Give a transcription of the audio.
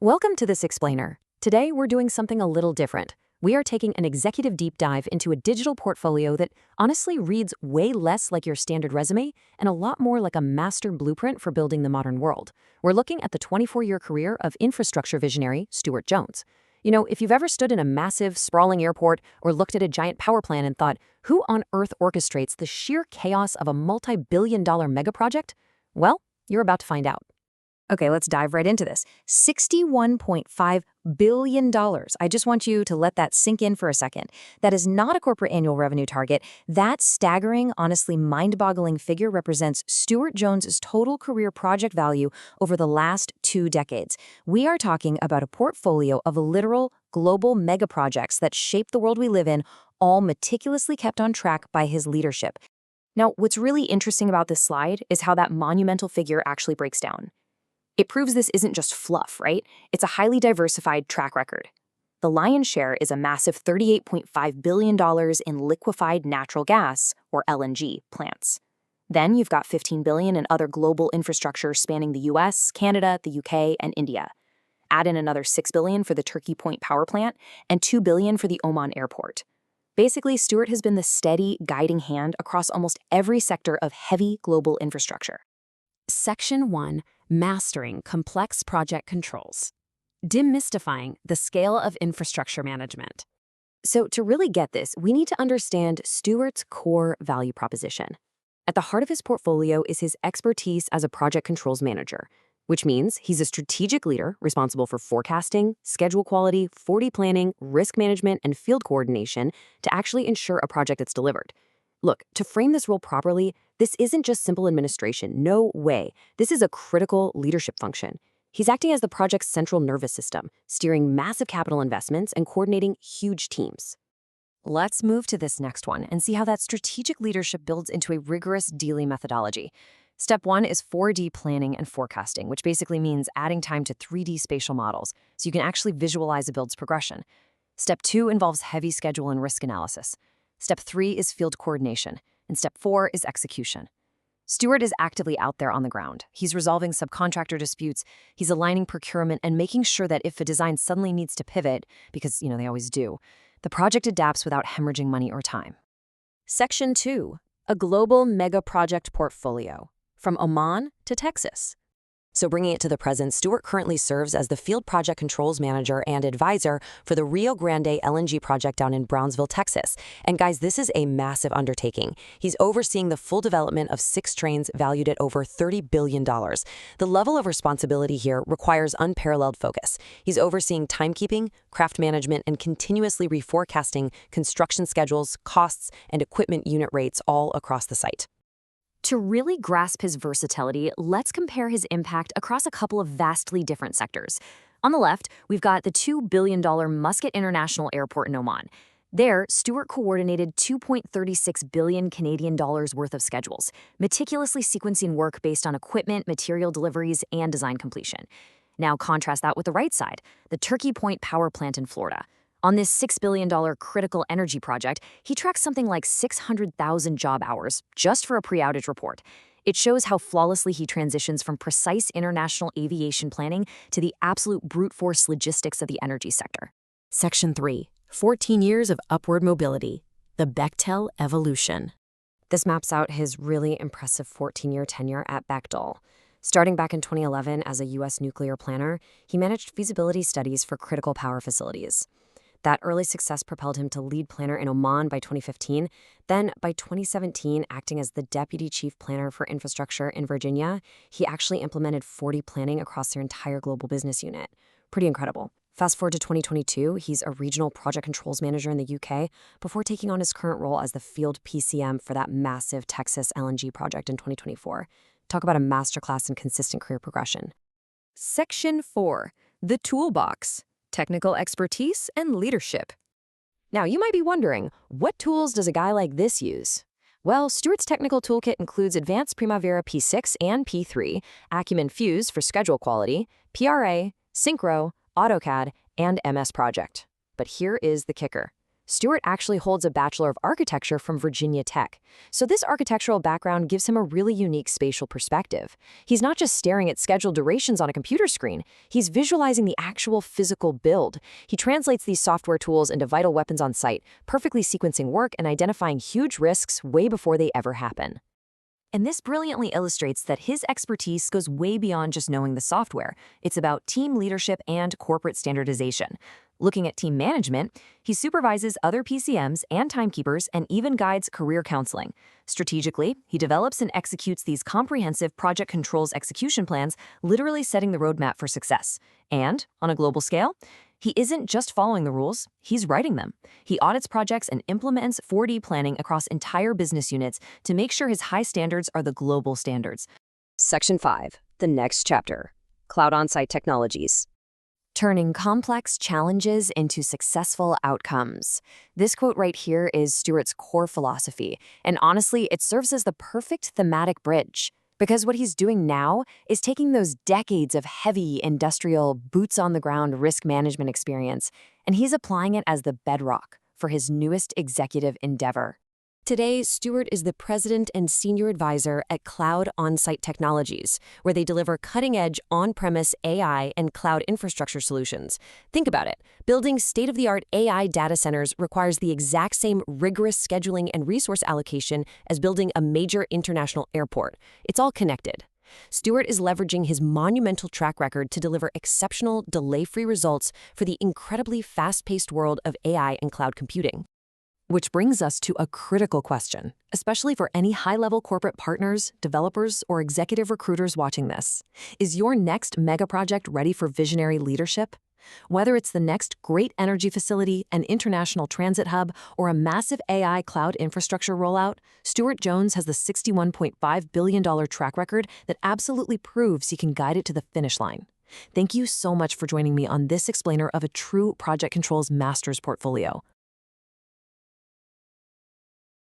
Welcome to this explainer. Today, we're doing something a little different. We are taking an executive deep dive into a digital portfolio that honestly reads way less like your standard resume and a lot more like a master blueprint for building the modern world. We're looking at the 24-year career of infrastructure visionary Stuart Jones. You know, if you've ever stood in a massive, sprawling airport or looked at a giant power plant and thought, who on earth orchestrates the sheer chaos of a multi-billion-dollar mega project? Well, you're about to find out. Okay, let's dive right into this. $61.5 billion. I just want you to let that sink in for a second. That is not a corporate annual revenue target. That staggering, honestly mind-boggling figure represents Stuart Jones's total career project value over the last 2 decades. We are talking about a portfolio of literal global mega projects that shape the world we live in, all meticulously kept on track by his leadership. Now, what's really interesting about this slide is how that monumental figure actually breaks down. It proves this isn't just fluff, right? It's a highly diversified track record. The lion's share is a massive $38.5 billion in liquefied natural gas, or LNG, plants. Then you've got $15 billion in other global infrastructure spanning the US, Canada, the UK, and India. Add in another $6 billion for the Turkey Point power plant and $2 billion for the Oman airport. Basically, Stuart has been the steady, guiding hand across almost every sector of heavy global infrastructure. Section 1. Mastering complex project controls. Demystifying the scale of infrastructure management. So to really get this, we need to understand Stuart's core value proposition. At the heart of his portfolio is his expertise as a project controls manager, which means he's a strategic leader responsible for forecasting, schedule quality, 4D planning, risk management, and field coordination to actually ensure a project gets delivered. Look, to frame this role properly, this isn't just simple administration. No way. This is a critical leadership function. He's acting as the project's central nervous system, steering massive capital investments and coordinating huge teams. Let's move to this next one and see how that strategic leadership builds into a rigorous DELI methodology. Step 1 is 4D planning and forecasting, which basically means adding time to 3D spatial models so you can actually visualize a build's progression. Step 2 involves heavy schedule and risk analysis. Step 3 is field coordination, and Step 4 is execution. Stuart is actively out there on the ground. He's resolving subcontractor disputes, he's aligning procurement, and making sure that if a design suddenly needs to pivot, because, they always do, the project adapts without hemorrhaging money or time. Section 2. A global mega project portfolio, from Oman to Texas. So bringing it to the present, Stuart currently serves as the Field Project Controls Manager and Advisor for the Rio Grande LNG project down in Brownsville, Texas. And guys, this is a massive undertaking. He's overseeing the full development of 6 trains valued at over $30 billion. The level of responsibility here requires unparalleled focus. He's overseeing timekeeping, craft management, and continuously reforecasting construction schedules, costs, and equipment unit rates all across the site. To really grasp his versatility, let's compare his impact across a couple of vastly different sectors. On the left, we've got the $2 billion Muscat International Airport in Oman. There, Stuart coordinated 2.36 billion Canadian dollars worth of schedules, meticulously sequencing work based on equipment, material deliveries, and design completion. Now contrast that with the right side, the Turkey Point power plant in Florida. On this $6 billion critical energy project, he tracks something like 600,000 job hours just for a pre-outage report. It shows how flawlessly he transitions from precise international aviation planning to the absolute brute force logistics of the energy sector. Section 3. 14 years of upward mobility. The Bechtel evolution. This maps out his really impressive 14-year tenure at Bechtel. Starting back in 2011 as a U.S. nuclear planner, he managed feasibility studies for critical power facilities. That early success propelled him to lead planner in Oman by 2015. Then, by 2017, acting as the deputy chief planner for infrastructure in Virginia, he actually implemented 4D planning across their entire global business unit. Pretty incredible. Fast forward to 2022, he's a regional project controls manager in the UK before taking on his current role as the field PCM for that massive Texas LNG project in 2024. Talk about a masterclass in consistent career progression. Section 4. The toolbox. Technical expertise and leadership. Now, you might be wondering, what tools does a guy like this use? Well, Stuart's technical toolkit includes Advanced Primavera P6 and P3, Acumen Fuse for schedule quality, PRA, Synchro, AutoCAD, and MS Project. But here is the kicker. Stuart actually holds a Bachelor of Architecture from Virginia Tech. So this architectural background gives him a really unique spatial perspective. He's not just staring at scheduled durations on a computer screen, he's visualizing the actual physical build. He translates these software tools into vital weapons on site, perfectly sequencing work and identifying huge risks way before they ever happen. And this brilliantly illustrates that his expertise goes way beyond just knowing the software. It's about team leadership and corporate standardization. Looking at team management, he supervises other PCMs and timekeepers and even guides career counseling. Strategically, he develops and executes these comprehensive project controls execution plans, literally setting the roadmap for success. And, on a global scale, he isn't just following the rules, he's writing them. He audits projects and implements 4D planning across entire business units to make sure his high standards are the global standards. Section 5, the next chapter, Cloud OnSite Technologies. Turning complex challenges into successful outcomes. This quote right here is Stuart's core philosophy, and honestly, it serves as the perfect thematic bridge. Because what he's doing now is taking those decades of heavy industrial, boots-on-the-ground risk management experience, and he's applying it as the bedrock for his newest executive endeavor. Today, Stuart is the president and senior advisor at Cloud OnSite Technologies, where they deliver cutting-edge on-premise AI and cloud infrastructure solutions. Think about it. Building state-of-the-art AI data centers requires the exact same rigorous scheduling and resource allocation as building a major international airport. It's all connected. Stuart is leveraging his monumental track record to deliver exceptional, delay-free results for the incredibly fast-paced world of AI and cloud computing. Which brings us to a critical question, especially for any high-level corporate partners, developers, or executive recruiters watching this. Is your next mega project ready for visionary leadership? Whether it's the next great energy facility, an international transit hub, or a massive AI cloud infrastructure rollout, Stuart Jones has the $61.5 billion track record that absolutely proves he can guide it to the finish line. Thank you so much for joining me on this explainer of a true project controls master's portfolio.